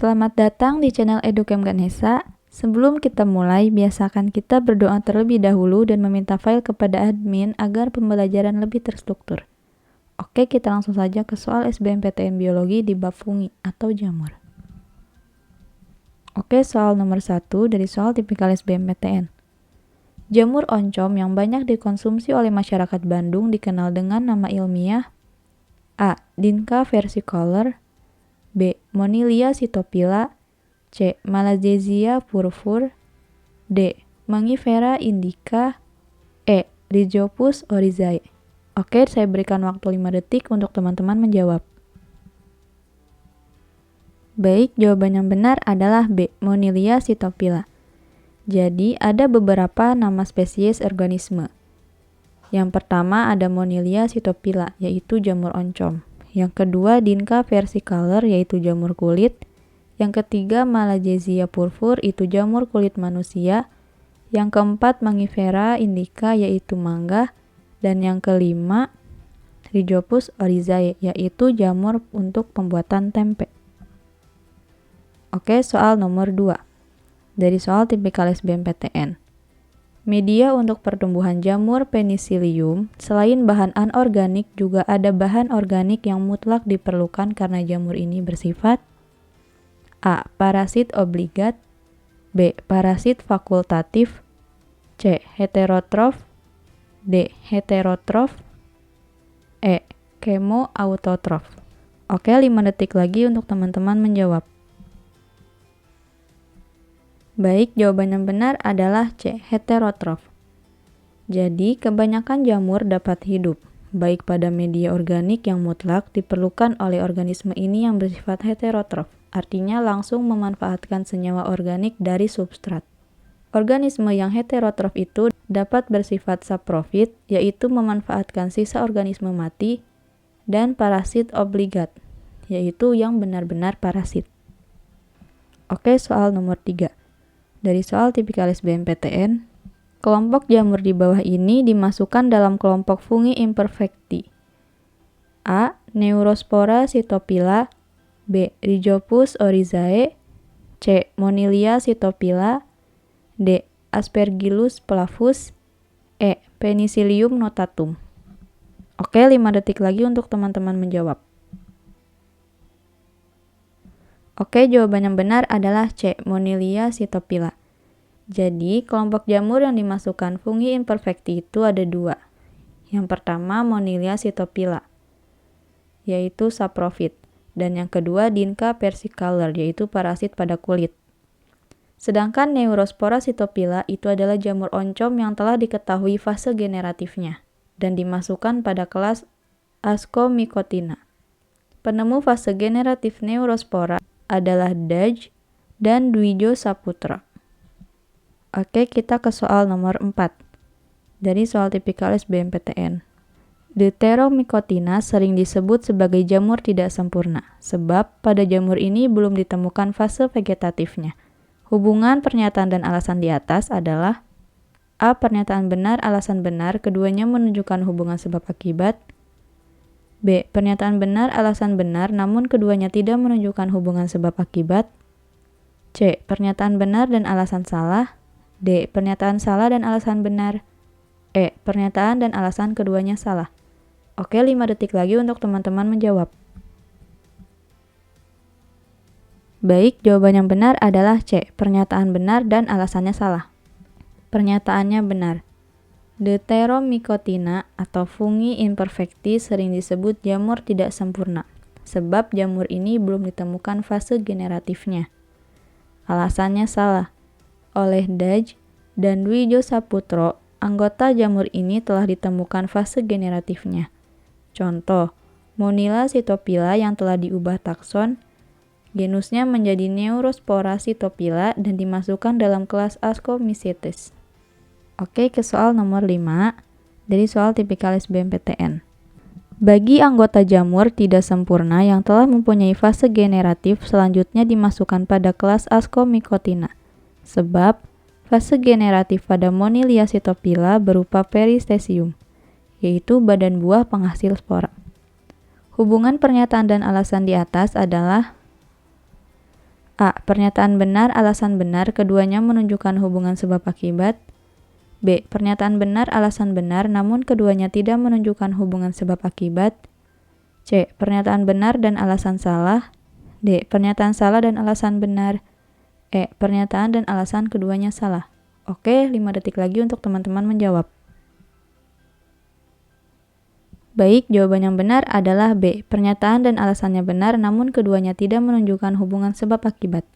Selamat datang di channel Educam Ganesha. Sebelum kita mulai, biasakan kita berdoa terlebih dahulu dan meminta file kepada admin agar pembelajaran lebih terstruktur. Oke, kita langsung saja ke soal SBMPTN Biologi di bab fungi atau jamur. Oke, soal nomor 1 dari soal tipikal SBMPTN. Jamur oncom yang banyak dikonsumsi oleh masyarakat Bandung dikenal dengan nama ilmiah A. Dinca versicolor, B. Monilia cytophylla, C. Malassezia purpur, D. Mangifera indica, E. Rhizopus oryzae. Oke, saya berikan waktu 5 detik untuk teman-teman menjawab. Baik, jawaban yang benar adalah B. Monilia cytophylla. Jadi, ada beberapa nama spesies organisme. Yang pertama ada Monilia cytophylla, yaitu jamur oncom. Yang kedua Dinca versicolor, yaitu jamur kulit. Yang ketiga Malassezia purpur, itu jamur kulit manusia. Yang keempat Mangifera indica, yaitu mangga. Dan yang kelima Rhizopus oryzae, yaitu jamur untuk pembuatan tempe. Oke, soal nomor 2. Dari soal tipikal SBMPTN. Media untuk pertumbuhan jamur Penicillium, selain bahan anorganik juga ada bahan organik yang mutlak diperlukan karena jamur ini bersifat A. Parasit obligat, B. Parasit fakultatif, C. Heterotrof, D. Heterotrof, E. Chemoautotrof. Oke, 5 detik lagi untuk teman-teman menjawab. Baik, jawaban yang benar adalah C. Heterotrof. Jadi, kebanyakan jamur dapat hidup, baik pada media organik yang mutlak diperlukan oleh organisme ini yang bersifat heterotrof, artinya langsung memanfaatkan senyawa organik dari substrat. Organisme yang heterotrof itu dapat bersifat saprofit, yaitu memanfaatkan sisa organisme mati, dan parasit obligat, yaitu yang benar-benar parasit. Oke, soal nomor 3. Dari soal tipikal SBMPTN, kelompok jamur di bawah ini dimasukkan dalam kelompok fungi imperfecti. A. Neurospora cytophylla, B. Rhizopus oryzae, C. Monilia cytophylla, D. Aspergillus flavus, E. Penicillium notatum. Oke, 5 detik lagi untuk teman-teman menjawab. Oke, jawaban yang benar adalah C. Monilia cytophylla. Jadi, kelompok jamur yang dimasukkan fungi imperfecti itu ada 2. Yang pertama Monilia cytophylla, yaitu saprofit. Dan yang kedua Dinca versicolor, yaitu parasit pada kulit. Sedangkan Neurospora cytophylla itu adalah jamur oncom yang telah diketahui fase generatifnya dan dimasukkan pada kelas Ascomycotina. Penemu fase generatif Neurospora adalah Dodge dan Dwijo Saputra. Oke, kita ke soal nomor 4. Dari soal tipikal SBMPTN. Deuteromycotina sering disebut sebagai jamur tidak sempurna, sebab pada jamur ini belum ditemukan fase vegetatifnya. Hubungan pernyataan dan alasan di atas adalah A. Pernyataan benar, alasan benar, keduanya menunjukkan hubungan sebab akibat. B. Pernyataan benar, alasan benar, namun keduanya tidak menunjukkan hubungan sebab akibat. C. Pernyataan benar dan alasan salah. D. Pernyataan salah dan alasan benar. E. Pernyataan dan alasan keduanya salah. Oke, 5 detik lagi untuk teman-teman menjawab. Baik, jawaban yang benar adalah C. Pernyataan benar dan alasannya salah. Pernyataannya benar. Deuteromycotina atau fungi imperfecti sering disebut jamur tidak sempurna, sebab jamur ini belum ditemukan fase generatifnya. Alasannya salah. Oleh Dodge dan Dwijo Saputro, anggota jamur ini telah ditemukan fase generatifnya. Contoh, Monilia cytophylla yang telah diubah takson, genusnya menjadi Neurospora cytophylla dan dimasukkan dalam kelas Ascomycetes. Oke, ke soal nomor 5 dari soal tipikal SBMPTN. Bagi anggota jamur tidak sempurna yang telah mempunyai fase generatif, selanjutnya dimasukkan pada kelas Ascomycotina. Sebab fase generatif pada Monilia cytophylla berupa peristesium, yaitu badan buah penghasil spora. Hubungan pernyataan dan alasan di atas adalah A. Pernyataan benar, alasan benar, keduanya menunjukkan hubungan sebab akibat. B. Pernyataan benar, alasan benar, namun keduanya tidak menunjukkan hubungan sebab akibat. C. Pernyataan benar dan alasan salah. D. Pernyataan salah dan alasan benar. E. Pernyataan dan alasan keduanya salah. Oke, 5 detik lagi untuk teman-teman menjawab. Baik, jawaban yang benar adalah B. Pernyataan dan alasannya benar, namun keduanya tidak menunjukkan hubungan sebab akibat.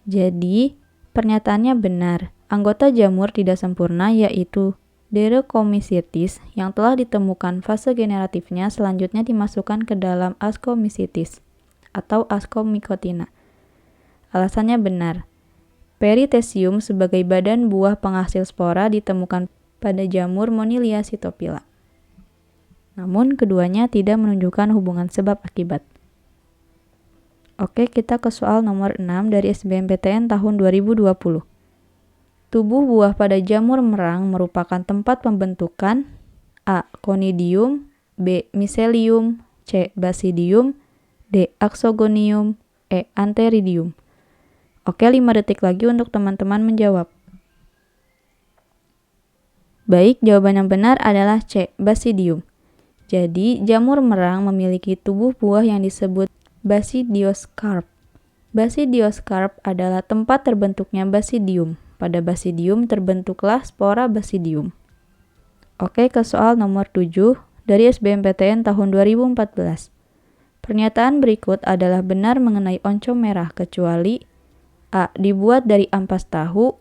Jadi, pernyataannya benar. Anggota jamur tidak sempurna yaitu Derecomycetes yang telah ditemukan fase generatifnya selanjutnya dimasukkan ke dalam Ascomycetes atau Ascomycotina. Alasannya benar. Perithecium sebagai badan buah penghasil spora ditemukan pada jamur Monilia cytophylla. Namun keduanya tidak menunjukkan hubungan sebab akibat. Oke, kita ke soal nomor 6 dari SBMPTN tahun 2020. Tubuh buah pada jamur merang merupakan tempat pembentukan A. Conidium, B. Mycelium, C. Basidium, D. Axogonium, E. Antheridium. Oke, 5 detik lagi untuk teman-teman menjawab. Baik, jawaban yang benar adalah C. Basidium. Jadi, jamur merang memiliki tubuh buah yang disebut Basidioscarp. Basidioscarp adalah tempat terbentuknya basidium. Pada basidium terbentuklah spora basidium. Oke, ke soal nomor 7 dari SBMPTN tahun 2014. Pernyataan berikut adalah benar mengenai oncom merah kecuali A. Dibuat dari ampas tahu,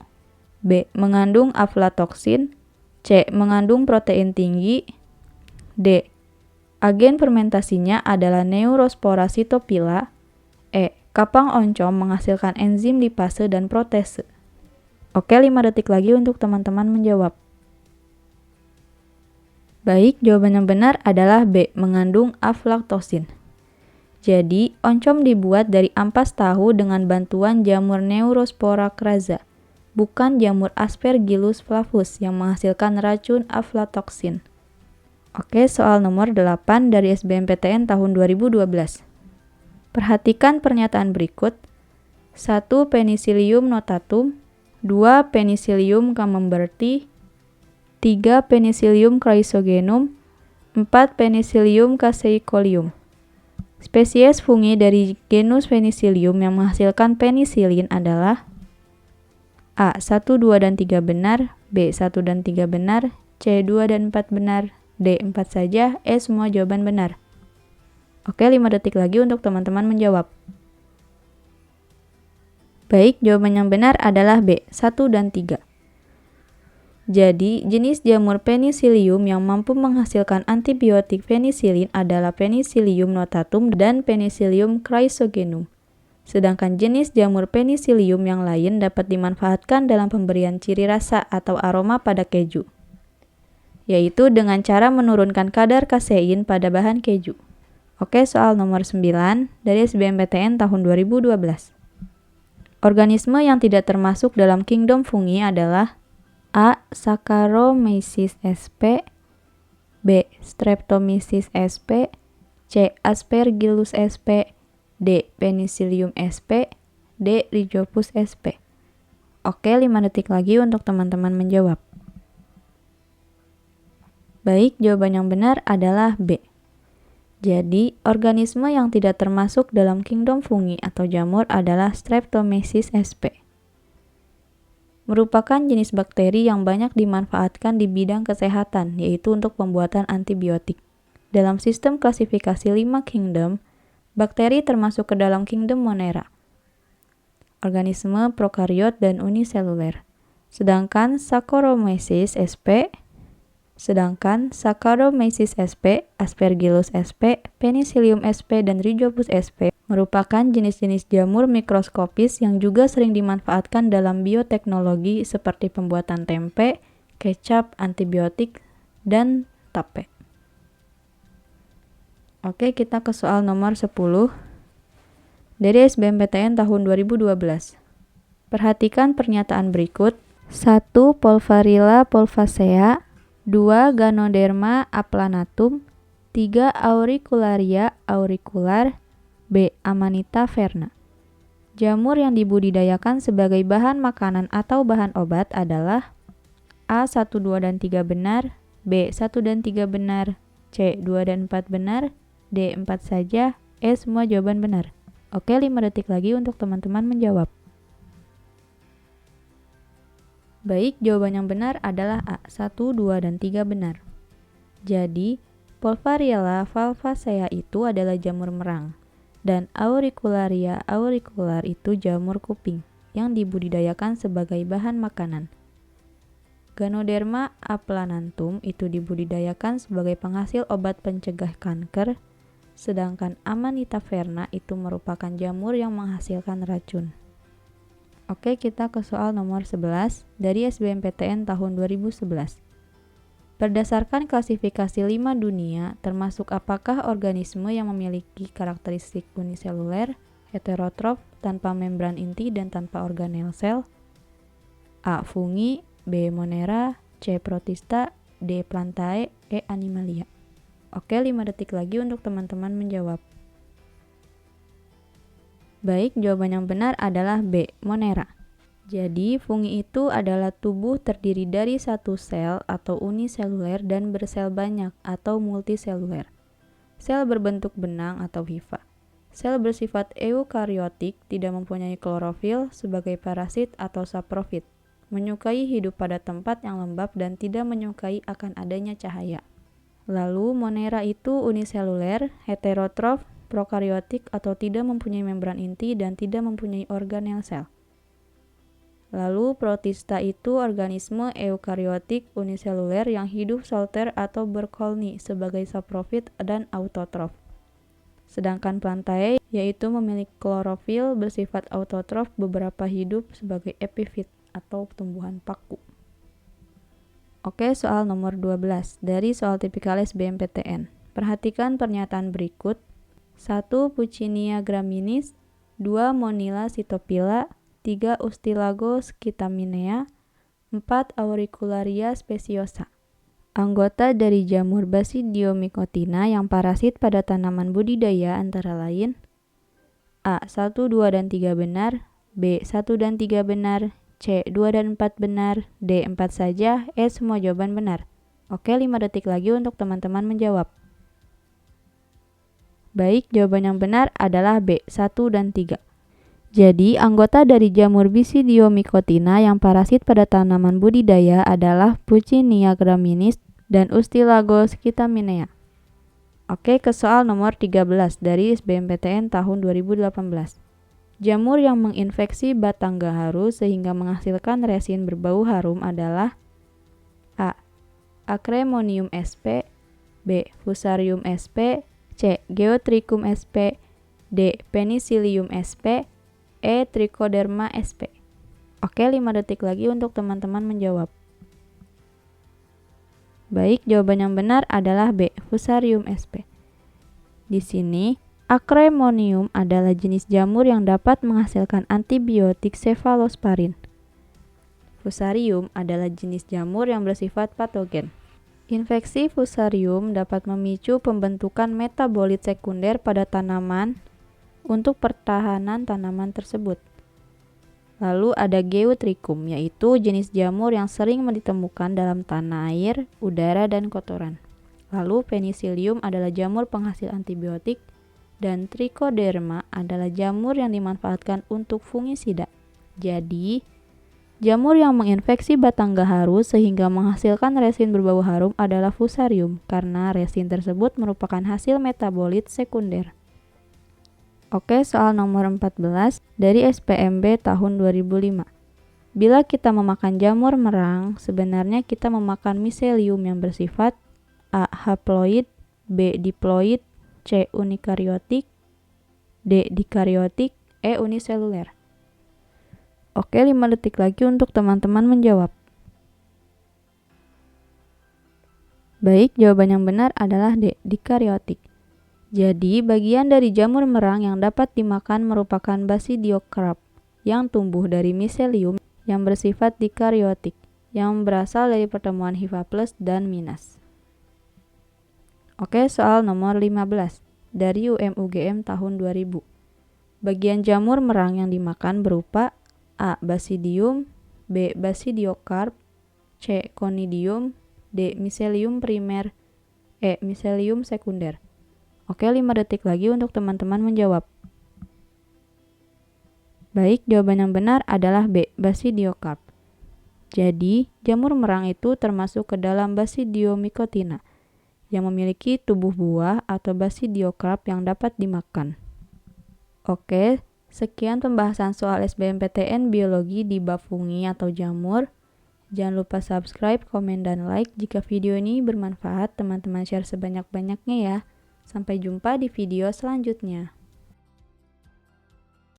B. Mengandung aflatoksin, C. Mengandung protein tinggi, D. Agen fermentasinya adalah Neurospora cytophylla, E. Kapang oncom menghasilkan enzim lipase dan protase. Oke, 5 detik lagi untuk teman-teman menjawab. Baik, jawaban yang benar adalah B. Mengandung aflatoxin. Jadi, oncom dibuat dari ampas tahu dengan bantuan jamur Neurospora crassa, bukan jamur Aspergillus flavus yang menghasilkan racun aflatoxin. Oke, soal nomor 8 dari SBMPTN tahun 2012. Perhatikan pernyataan berikut. 1. Penicillium notatum, 2. Penicillium camemberti, 3. Penicillium chrysogenum, 4. Penicillium caseicolium. Spesies fungi dari genus Penicillium yang menghasilkan penisilin adalah A. 1, 2, dan 3 benar, B. 1 dan 3 benar, C. 2 dan 4 benar, D. 4 saja, E. Semua jawaban benar. Oke, 5 detik lagi untuk teman-teman menjawab. Baik, jawaban yang benar adalah B. 1 dan 3. Jadi, jenis jamur Penicillium yang mampu menghasilkan antibiotik penisilin adalah Penicillium notatum dan Penicillium chrysogenum. Sedangkan jenis jamur Penicillium yang lain dapat dimanfaatkan dalam pemberian ciri rasa atau aroma pada keju, yaitu dengan cara menurunkan kadar kasein pada bahan keju. Oke, soal nomor 9 dari SBMPTN tahun 2012. Organisme yang tidak termasuk dalam kingdom fungi adalah A. Saccharomyces sp, B. Streptomyces sp, C. Aspergillus sp, D. Penicillium sp, D. Rhizopus sp. Oke, 5 detik lagi untuk teman-teman menjawab. Baik, jawaban yang benar adalah B. Jadi, organisme yang tidak termasuk dalam kingdom fungi atau jamur adalah Streptomyces sp. Merupakan jenis bakteri yang banyak dimanfaatkan di bidang kesehatan, yaitu untuk pembuatan antibiotik. Dalam sistem klasifikasi 5 kingdom, bakteri termasuk ke dalam kingdom Monera, organisme prokariot dan uniseluler. Sedangkan Saccharomyces sp, Aspergillus sp, Penicillium sp, dan Rhizopus sp merupakan jenis-jenis jamur mikroskopis yang juga sering dimanfaatkan dalam bioteknologi seperti pembuatan tempe, kecap, antibiotik, dan tape. Oke, kita ke soal nomor 10 dari SBMPTN tahun 2012. Perhatikan pernyataan berikut. 1. Polvarilla polvacea, 2. Ganoderma aplanatum, 3. Auricularia auricular, B. Amanita verna. Jamur yang dibudidayakan sebagai bahan makanan atau bahan obat adalah A. 1, 2, dan 3 benar, B. 1 dan 3 benar, C. 2 dan 4 benar, D. 4 saja, E. Semua jawaban benar. Oke, 5 detik lagi untuk teman-teman menjawab. Baik, jawaban yang benar adalah A. 1, 2, dan 3 benar. Jadi, Polvarella valvacea itu adalah jamur merang, dan Auricularia auricular itu jamur kuping yang dibudidayakan sebagai bahan makanan. Ganoderma aplananthum itu dibudidayakan sebagai penghasil obat pencegah kanker, sedangkan Amanita verna itu merupakan jamur yang menghasilkan racun. Oke, kita ke soal nomor 11 dari SBMPTN tahun 2011. Berdasarkan klasifikasi 5 dunia, termasuk apakah organisme yang memiliki karakteristik uniseluler, heterotrof, tanpa membran inti dan tanpa organel sel? A. Fungi, B. Monera, C. Protista, D. Plantae, E. Animalia. Oke, 5 detik lagi untuk teman-teman menjawab. Baik, jawaban yang benar adalah B. Monera. Jadi, fungi itu adalah tubuh terdiri dari satu sel atau uniseluler dan bersel banyak atau multiseluler. Sel berbentuk benang atau hifa. Sel bersifat eukariotik, tidak mempunyai klorofil sebagai parasit atau saprofit. Menyukai hidup pada tempat yang lembab dan tidak menyukai akan adanya cahaya. Lalu, monera itu uniseluler, heterotrof, prokariotik atau tidak mempunyai membran inti dan tidak mempunyai organel sel. Lalu protista itu organisme eukariotik uniseluler yang hidup solter atau berkoloni sebagai saprofit dan autotrof. Sedangkan plantae yaitu memiliki klorofil bersifat autotrof, beberapa hidup sebagai epifit atau tumbuhan paku. Oke, soal nomor 12 dari soal tipikal SBMPTN. Perhatikan pernyataan berikut. 1. Puccinia graminis, 2. Monila cytophila, 3. Ustilago scitaminea, 4. Auricularia speciosa. Anggota dari jamur Basidiomycotina yang parasit pada tanaman budidaya antara lain A. 1, 2, dan 3 benar, B. 1 dan 3 benar, C. 2 dan 4 benar, D. 4 saja, E. Semua jawaban benar. Oke, 5 detik lagi untuk teman-teman menjawab. Baik, jawaban yang benar adalah B. 1 dan 3. Jadi, anggota dari jamur Basidiomycotina yang parasit pada tanaman budidaya adalah Puccinia graminis dan Ustilago scitaminea. Oke, ke soal nomor 13 dari SBMPTN tahun 2018. Jamur yang menginfeksi batang gaharu sehingga menghasilkan resin berbau harum adalah A. Acremonium sp, B. Fusarium sp, C. Geotrichum sp, D. Penicillium sp, E. Trichoderma sp. Oke, 5 detik lagi untuk teman-teman menjawab. Baik, jawaban yang benar adalah B. Fusarium sp. Di sini, Acremonium adalah jenis jamur yang dapat menghasilkan antibiotik cefalosporin. Fusarium adalah jenis jamur yang bersifat patogen. Infeksi Fusarium dapat memicu pembentukan metabolit sekunder pada tanaman untuk pertahanan tanaman tersebut. Lalu ada Geotrichum, yaitu jenis jamur yang sering ditemukan dalam tanah air, udara, dan kotoran. Lalu Penicillium adalah jamur penghasil antibiotik, dan Trichoderma adalah jamur yang dimanfaatkan untuk fungisida. Jadi, jamur yang menginfeksi batang gaharu sehingga menghasilkan resin berbau harum adalah Fusarium, karena resin tersebut merupakan hasil metabolit sekunder. Oke, soal nomor 14 dari SPMB tahun 2005. Bila kita memakan jamur merang, sebenarnya kita memakan miselium yang bersifat A. haploid, B. diploid, C. unikariotik, D. dikariotik, E. uniseluler. Oke, 5 detik lagi untuk teman-teman menjawab. Baik, jawaban yang benar adalah D. dikariotik. Jadi, bagian dari jamur merang yang dapat dimakan merupakan Basidiocarp yang tumbuh dari miselium yang bersifat dikariotik, yang berasal dari pertemuan hifa plus dan minus. Oke, soal nomor 15 dari UM UGM tahun 2000. Bagian jamur merang yang dimakan berupa A. Basidium, B. Basidiokarp, C. Conidium, D. Miselium primer, E. Miselium sekunder. Oke, 5 detik lagi untuk teman-teman menjawab. Baik, jawaban yang benar adalah B. Basidiokarp. Jadi, jamur merang itu termasuk ke dalam Basidiomycotina yang memiliki tubuh buah atau Basidiokarp yang dapat dimakan. Oke, sekian pembahasan soal SBMPTN Biologi di bab fungi atau jamur. Jangan lupa subscribe, komen, dan like. Jika video ini bermanfaat, teman-teman share sebanyak-banyaknya ya. Sampai jumpa di video selanjutnya.